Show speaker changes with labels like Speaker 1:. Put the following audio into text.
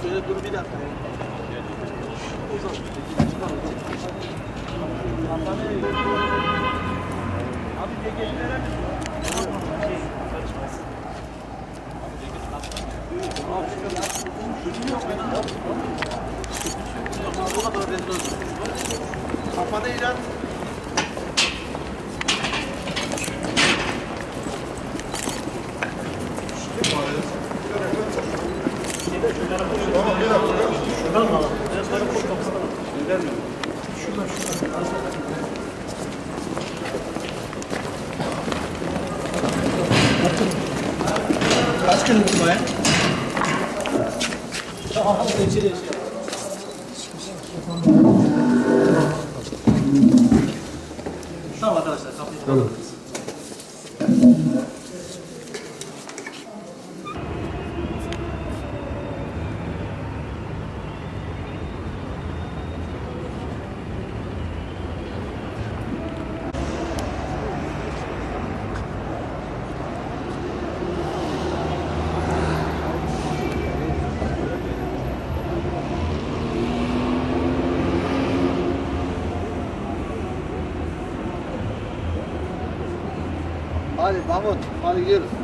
Speaker 1: Şöyle dur bir dakika. Abi GG'lere mi? Kafada İran. Şuradan mı alalım? Şuradan. Kaç günlük bu ya? Tamam, içeri. Tamam arkadaşlar, kapıyı kapatabiliriz. Hadi Mahmut, hadi gidiyoruz.